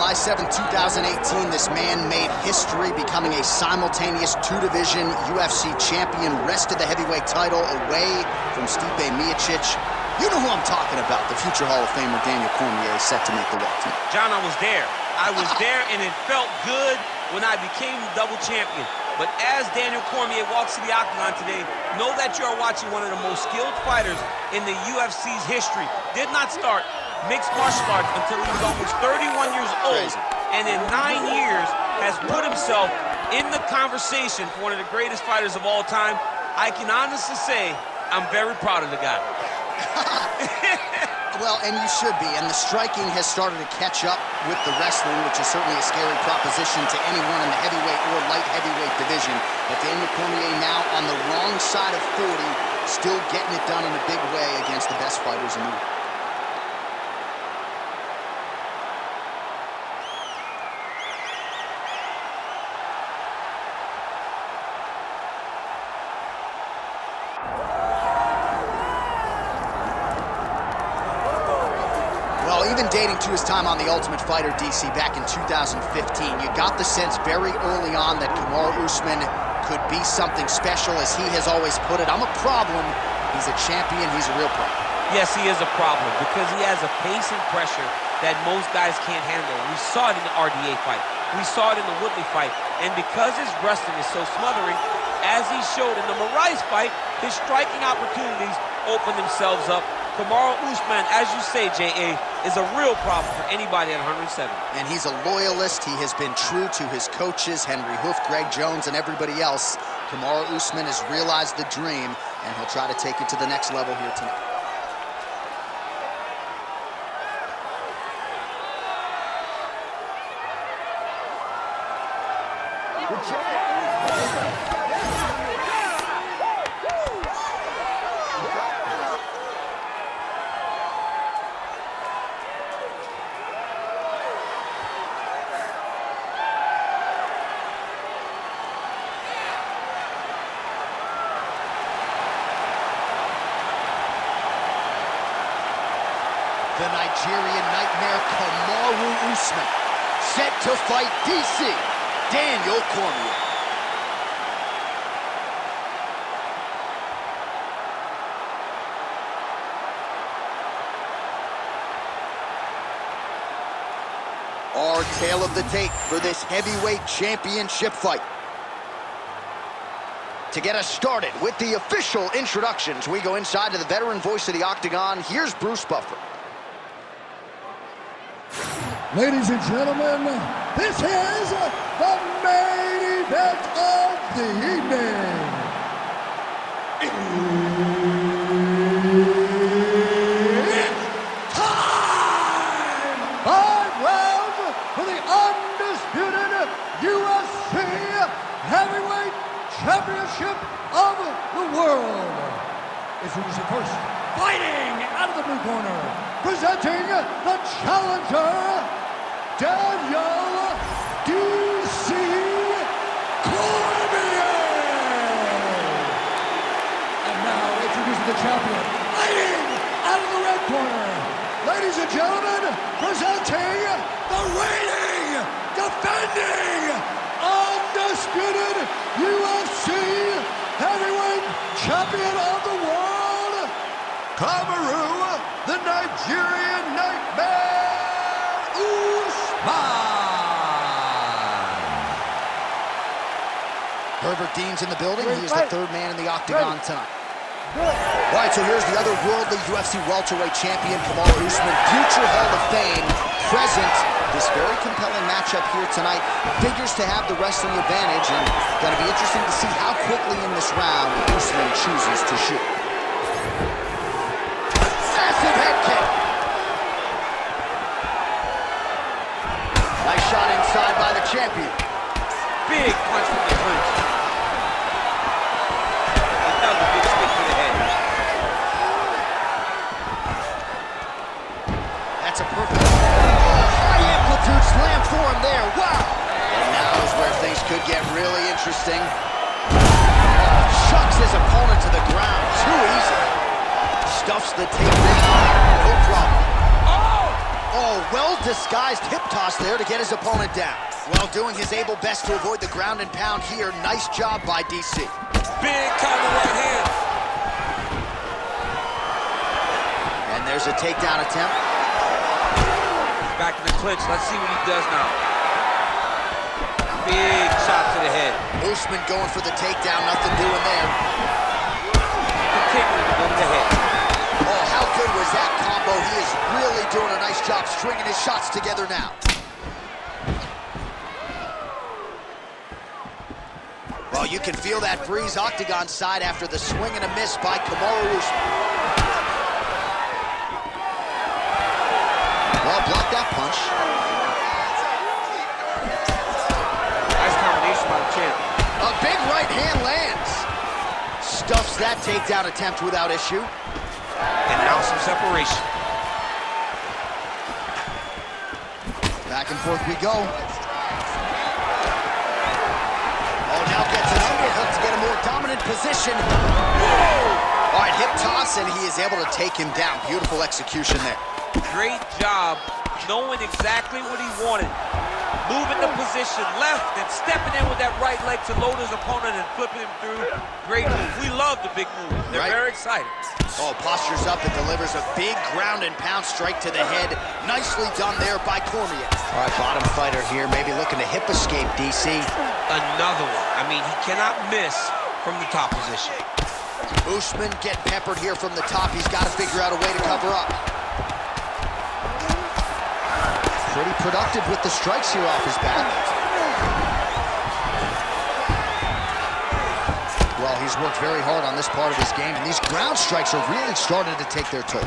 July 7, 2018, this man made history, becoming a simultaneous two-division UFC champion, wrested the heavyweight title away from Stipe Miocic. You know who I'm talking about, the future Hall of Famer Daniel Cormier is set to make the weight team. John, I was there. I was there, and it felt good when I became double champion. But as Daniel Cormier walks to the octagon today, know that you are watching one of the most skilled fighters in the UFC's history. Did not start mixed martial arts until he was almost 31 years old. Crazy. And in 9 years has put himself in the conversation for one of the greatest fighters of all time. I can honestly say I'm very proud of the guy. Well, and you should be, and the striking has started to catch up with the wrestling, which is certainly a scary proposition to anyone in the heavyweight or light heavyweight division. But Daniel Cormier now on the wrong side of 40, still getting it done in a big way against the best fighters in the world. Well, even dating to his time on The Ultimate Fighter, DC, back in 2015, you got the sense very early on that Kamaru Usman could be something special. As he has always put it, I'm a problem. He's a champion. He's a real problem. Yes, he is a problem because he has a pace and pressure that most guys can't handle. We saw it in the RDA fight. We saw it in the Woodley fight. And because his wrestling is so smothering, as he showed in the Moraes fight, his striking opportunities opened themselves up. Kamaru Usman, as you say, J.A., is a real problem for anybody at 107. And he's a loyalist. He has been true to his coaches, Henry Hoof, Greg Jones, and everybody else. Kamaru Usman has realized the dream, and he'll try to take it to the next level here tonight. The Nigerian Nightmare, Kamaru Usman, set to fight DC, Daniel Cormier. Our tale of the tape for this heavyweight championship fight. To get us started with the official introductions, we go inside to the veteran voice of the Octagon. Here's Bruce Buffer. Ladies and gentlemen, this is the main event of the evening. It's time! 5 rounds for the undisputed UFC Heavyweight Championship of the world. Introducing first, fighting out of the blue corner, presenting the challenger, Daniel DC Cormier. And now introducing the champion, fighting out of the red corner. Ladies and gentlemen, presenting the reigning, defending, undisputed UFC Heavyweight Champion of the world, Kamaru, the Nigerian Nightmare, Usman. Herbert Dean's in the building. He is the third man in the Octagon tonight. All right, so here's the other worldly UFC welterweight champion, Kamaru Usman, future Hall of Fame, present. This very compelling matchup here tonight figures to have the wrestling advantage, and going to be interesting to see how quickly in this round Usman chooses to shoot. Massive head kick. Nice shot inside by the champion. Big punch from the clinch. That was a big stick to the head. That's a perfect high amplitude slam for him there. Wow. And now is where things could get really interesting. Chucks his opponent to the ground. Too easy. Stuffs the tape down. No problem. Oh! Oh, well-disguised hip toss there to get his opponent down. Well, doing his able best to avoid the ground and pound here. Nice job by DC. Big counter right hand. And there's a takedown attempt. Back in the clinch. Let's see what he does now. Big shot to the head. Usman going for the takedown. Nothing doing there. Continuing to go to the head. Oh, how good was that combo? He is really doing a nice job stringing his shots together now. Well, you can feel that breeze octagon side after the swing and a miss by Kamaru Usman. Well, blocked that punch. Nice combination by the champ. A big right hand lands. Stuffs that takedown attempt without issue. And now some separation. Back and forth we go. Oh, now gets an underhook to get a more dominant position. Whoa! All right, hip toss, and he is able to take him down. Beautiful execution there. Great job knowing exactly what he wanted. Moving the position left and stepping in with that right leg to load his opponent and flipping him through. Great move. We love the big moves. They're very exciting. Oh, postures up and delivers a big ground and pound strike to the head. Nicely done there by Cormier. All right, bottom fighter here, maybe looking to hip escape, DC. Another one. I mean, he cannot miss from the top position. Usman getting peppered here from the top. He's got to figure out a way to cover up. Pretty productive with the strikes here off his back. Well, he's worked very hard on this part of his game, and these ground strikes are really starting to take their toll.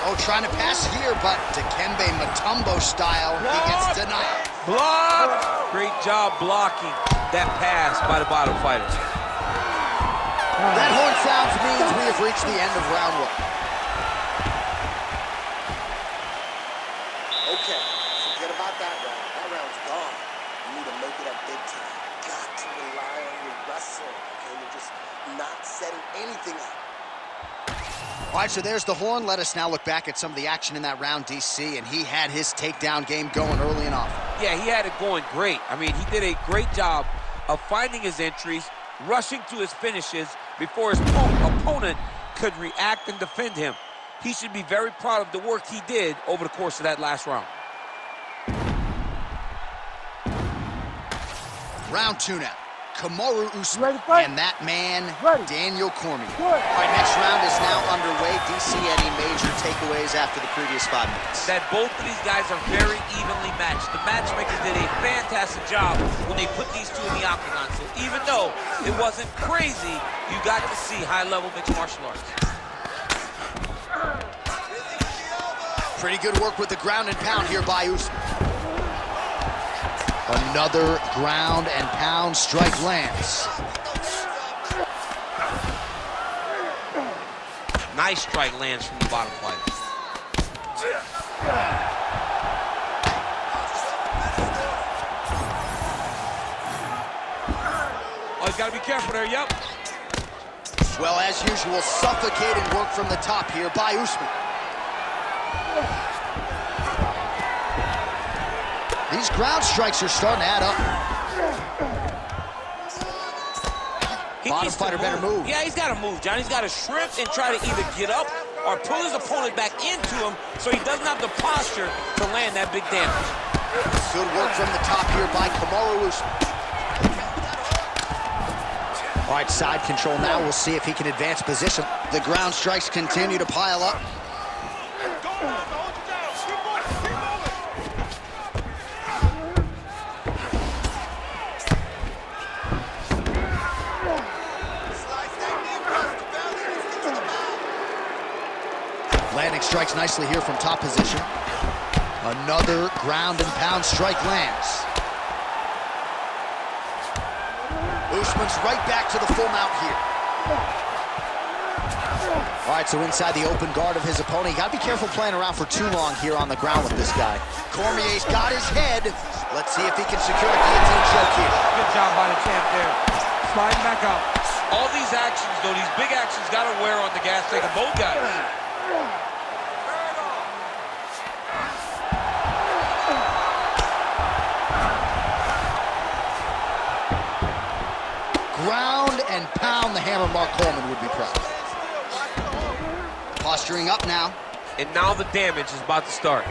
Oh, trying to pass here, but Dikembe Mutombo style, he gets denied. Block! Great job blocking that pass by the bottom fighter. That horn sounds means we have reached the end of round one. Okay, forget about that round. That round's gone. You need to make it up big time. Got to rely on your wrestling, okay? You're just not setting anything up. All right, so there's the horn. Let us now look back at some of the action in that round, DC, and he had his takedown game going early and often. Yeah, he had it going great. I mean, he did a great job of finding his entries, rushing to his finishes before his opponent could react and defend him. He should be very proud of the work he did over the course of that last round. Round two now. Kamaru Usman and that man, Daniel Cormier. All right, next round is now underway. DC, any major takeaways after the previous 5 minutes? That both of these guys are very evenly matched. The matchmakers did a fantastic job when they put these two in the octagon. So even though it wasn't crazy, you got to see high-level mixed martial arts. Pretty good work with the ground and pound here by Usman. Another ground and pound strike lands. Nice strike lands from the bottom fighter. Oh, he's got to be careful there, yep. Well, as usual, suffocating work from the top here by Usman. These ground strikes are starting to add up. Bottom fighter better move. Yeah, he's got to move, John. He's got to shrimp and try to either get up or pull his opponent back into him so he doesn't have the posture to land that big damage. Good work from the top here by Kamaru Usman. All right, side control now. We'll see if he can advance position. The ground strikes continue to pile up. Landing strikes nicely here from top position. Another ground and pound strike lands. Usman's right back to the full mount here. All right, so inside the open guard of his opponent. You got to be careful playing around for too long here on the ground with this guy. Cormier's got his head. Let's see if he can secure a guillotine choke here. Good job by the champ there. Sliding back out. All these actions, though, these big actions got to wear on the gas tank of both guys. and pound. The hammer Mark Coleman would be proud. Posturing up now. And now the damage is about to start.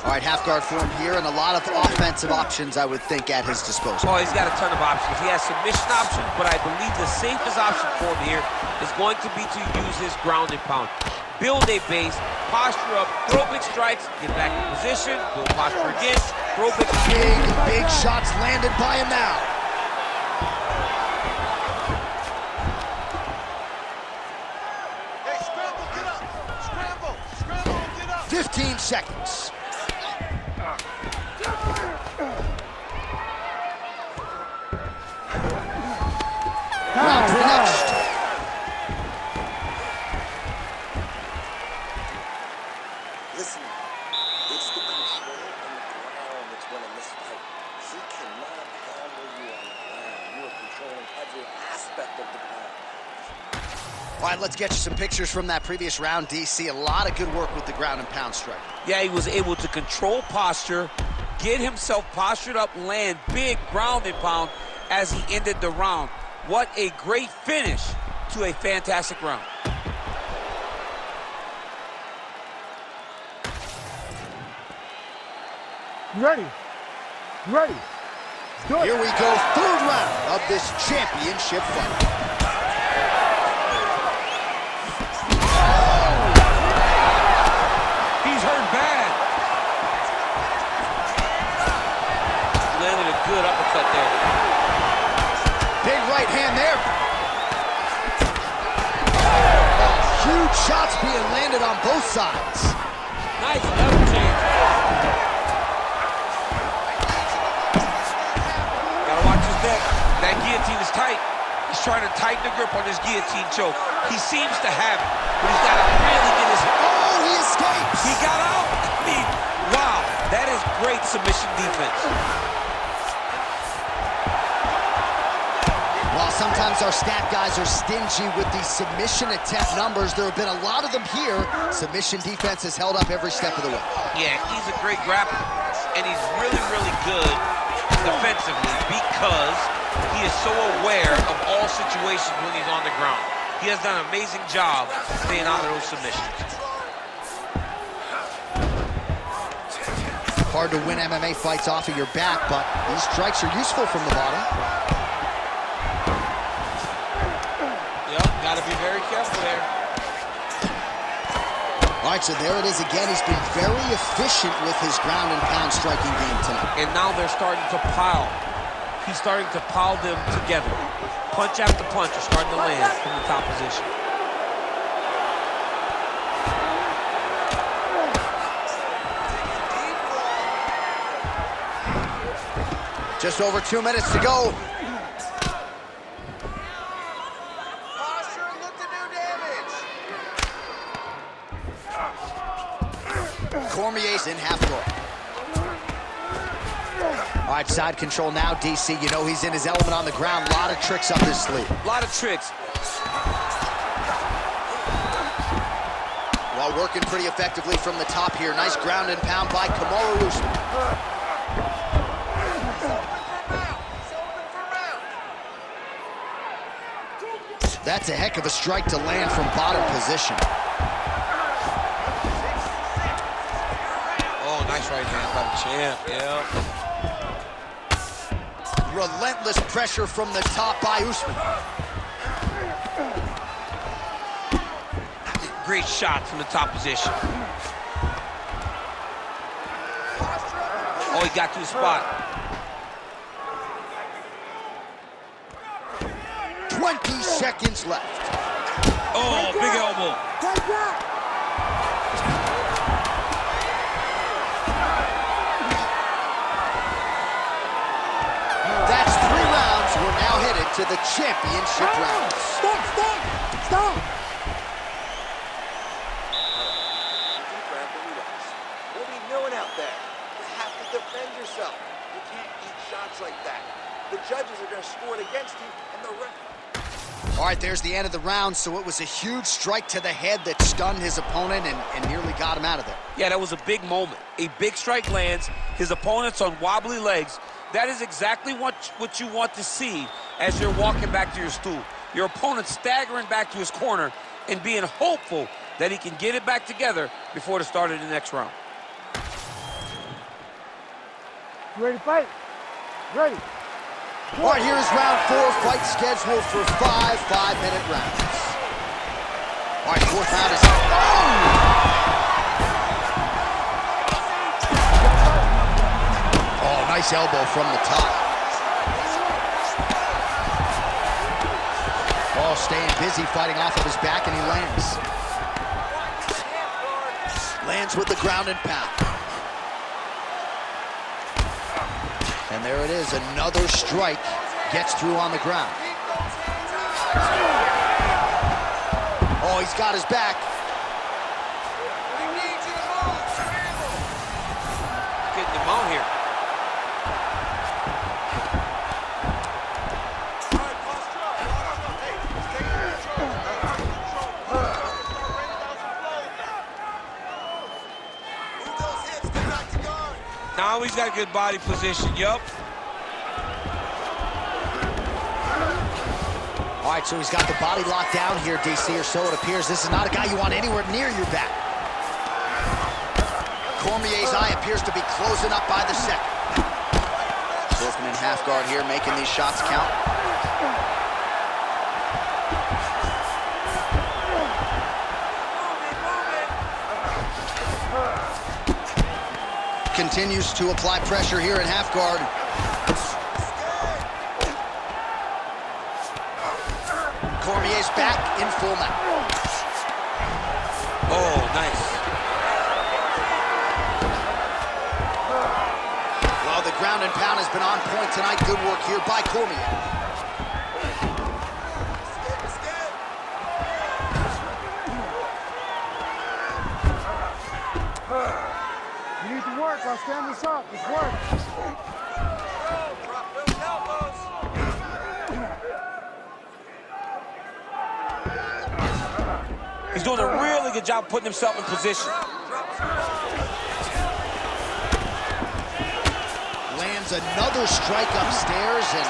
All right, half guard form here, and a lot of offensive options, I would think, at his disposal. Oh, he's got a ton of options. He has submission options, but I believe the safest option for him here is going to be to use his ground and pound. Build a base, posture up, throw big strikes, get back in position, build posture again, throw big... Big shots landed by him now. Hey, scramble, get up. Scramble, get up. 15 seconds. Round three next. Listen, it's the control on the ground that's winning this fight. He cannot handle you on the ground. You are controlling every aspect of the ground. All right, let's get you some pictures from that previous round, DC. A lot of good work with the ground and pound strike. Yeah, he was able to control posture, get himself postured up, land big ground and pound as he ended the round. What a great finish to a fantastic round. Ready. Ready. Good. Here we go, third round of this championship fight. He's hurt bad. Landed a good uppercut there. Big right hand there. Oh, huge shots being landed on both sides. Nice level change. Gotta watch his neck. That guillotine is tight. He's trying to tighten the grip on this guillotine choke. He seems to have it, but he's gotta really get his... Oh, he escapes. He got out. I mean, wow, that is great submission defense. While sometimes our stat guys are stingy with the submission attempt numbers, there have been a lot of them here. Submission defense has held up every step of the way. Yeah, he's a great grappler, and he's really, really good defensively because he is so aware of all situations when he's on the ground. He has done an amazing job staying out of those submissions. Hard to win MMA fights off of your back, but these strikes are useful from the bottom. Yep, got to be very careful there. All right, so there it is again. He's been very efficient with his ground and pound striking game tonight. And now they're starting to pile. He's starting to pile them together. Punch after punch are starting to land from the top position. Just over 2 minutes to go. Posture, look to do damage. Cormier's in half guard. All right, side control now, DC. You know he's in his element on the ground. A lot of tricks up his sleeve. A lot of tricks. While working pretty effectively from the top here. Nice ground and pound by Kamaru Usman. That's a heck of a strike to land from bottom position. Oh, nice right hand by the champ, yeah. Relentless pressure from the top by Usman. Great shot from the top position. Oh, he got to the spot. 20 seconds left. Oh, big elbow. That's 3 rounds. We're now headed to the championship rounds. Stop. What are you doing out there? You have to defend yourself. You can't eat shots like that. The judges are going to score it against you, and the referee. All right, there's the end of the round, so it was a huge strike to the head that stunned his opponent and nearly got him out of there. Yeah, that was a big moment. A big strike lands. His opponent's on wobbly legs. That is exactly what you want to see as you're walking back to your stool. Your opponent staggering back to his corner and being hopeful that he can get it back together before the start of the next round. You ready to fight? Ready. All right, here is round 4, fight scheduled for 5 5-minute rounds. All right, fourth round is... Oh, nice elbow from the top. Oh, staying busy, fighting off of his back, and he lands. Lands with the ground and pound. And there it is, another strike gets through on the ground. Oh, he's got his back. Getting him out here. Now he's got a good body position, yup. All right, so he's got the body locked down here, DC, or so it appears. This is not a guy you want anywhere near your back. Cormier's eye appears to be closing up by the second. Working in half guard here, making these shots count. Continues to apply pressure here in half guard. Cormier's back in full mount. Oh, nice. Well, the ground and pound has been on point tonight. Good work here by Cormier. You need to work. I'll stand this up. It's work. He's doing a really good job putting himself in position. Lands another strike upstairs, and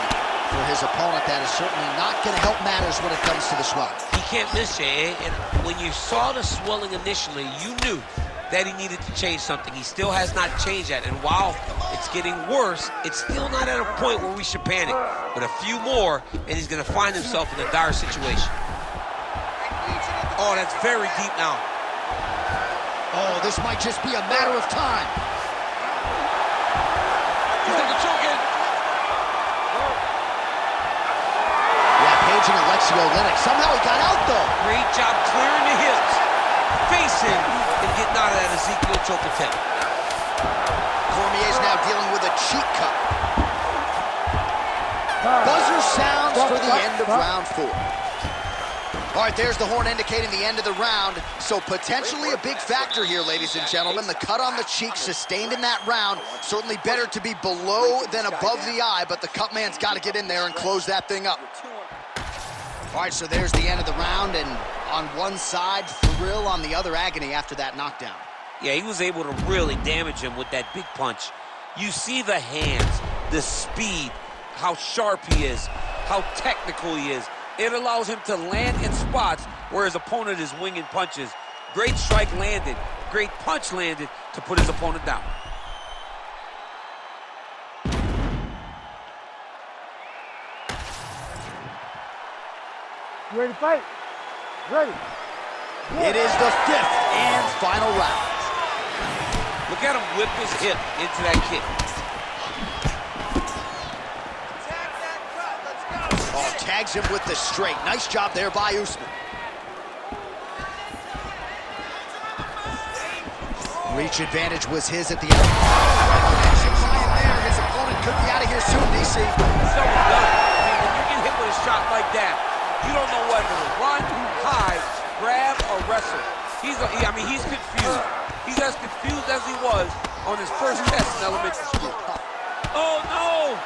for his opponent, that is certainly not going to help matters when it comes to the swelling. He can't miss you, eh? And when you saw the swelling initially, you knew that he needed to change something. He still has not changed that, and while it's getting worse, it's still not at a point where we should panic. But a few more, and he's going to find himself in a dire situation. Oh, that's very deep now. Oh, this might just be a matter of time. He's got the choke in. Yeah, paging Alexio Linux. Somehow he got out, though. Great job clearing the hips, facing, and getting out of that Ezekiel choke attempt. Cormier's now dealing with a cheek cut. Buzzer sounds for the end of round 4. All right, there's the horn indicating the end of the round. So potentially a big factor here, ladies and gentlemen. The cut on the cheek sustained in that round. Certainly better to be below than above the eye, but the cut man's got to get in there and close that thing up. All right, so there's the end of the round, and on one side, thrill, on the other, agony after that knockdown. Yeah, he was able to really damage him with that big punch. You see the hands, the speed, how sharp he is, how technical he is. It allows him to land in spots where his opponent is winging punches. Great strike landed, great punch landed to put his opponent down. You ready to fight? Ready. It is the 5th and final round. Look at him whip his hip into that kick. Oh, tags him with the straight. Nice job there by Usman. Reach advantage was his at the end. There, his opponent could be out of here soon, DC. So done. When you get hit with a shot like that, you don't know whether to run, hide, grab, or wrestle. He's confused. He's as confused as he was on his first test in elementary school. Oh, no!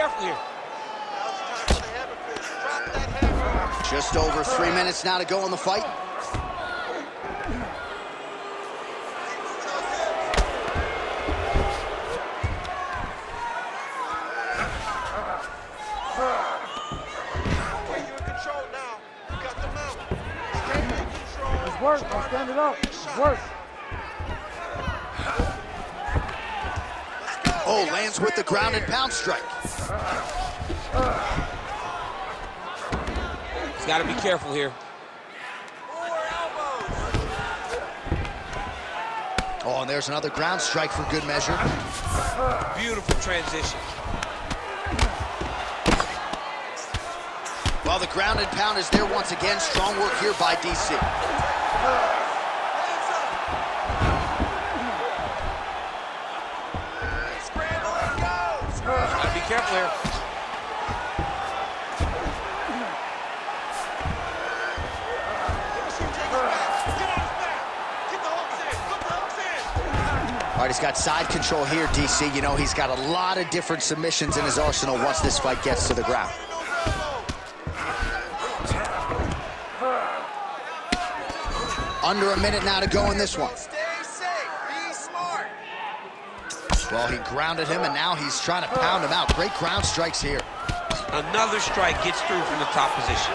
careful here. Now's the time for the hammer fist. Drop that hammer. Just over 3 minutes now to go in the fight. Okay, you're in control now. You got the mount. Stay in control. It's work. Now stand it up. It's work. Oh, lands with the ground and pound strike. He's got to be careful here. Oh, and there's another ground strike for good measure. Beautiful transition. Well, the ground and pound is there once again. Strong work here by DC. Gotta be careful here. All right, he's got side control here, DC. You know, he's got a lot of different submissions in his arsenal once this fight gets to the ground. Under a minute now to go in this one. Stay safe. Be smart. Well, he grounded him, and now he's trying to pound him out. Great ground strikes here. Another strike gets through from the top position.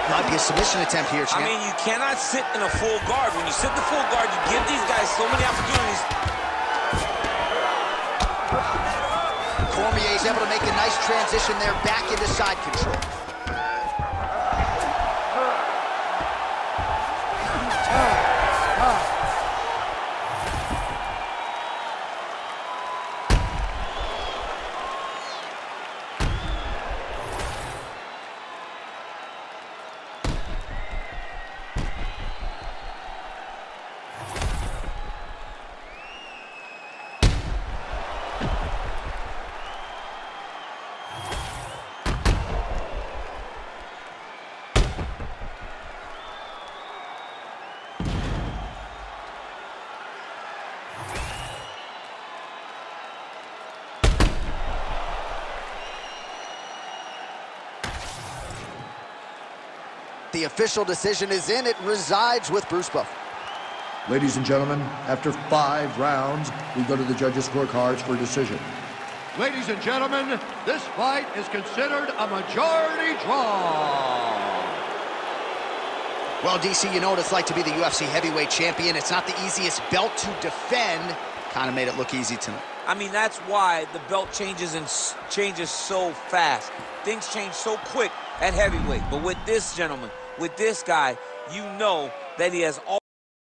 Might be a submission attempt here, champ. I mean, you cannot sit in a full guard. When you sit in the full guard, you give these guys so many opportunities. Cormier is able to make a nice transition there back into side control. The official decision is in. It resides with Bruce Buffer. Ladies and gentlemen, after 5 rounds, we go to the judges' scorecards for a decision. Ladies and gentlemen, this fight is considered a majority draw. Well, DC, you know what it's like to be the UFC heavyweight champion. It's not the easiest belt to defend. Kind of made it look easy tonight. I mean, that's why the belt changes and changes so fast. Things change so quick at heavyweight. But with this gentleman, with this guy, you know that he has all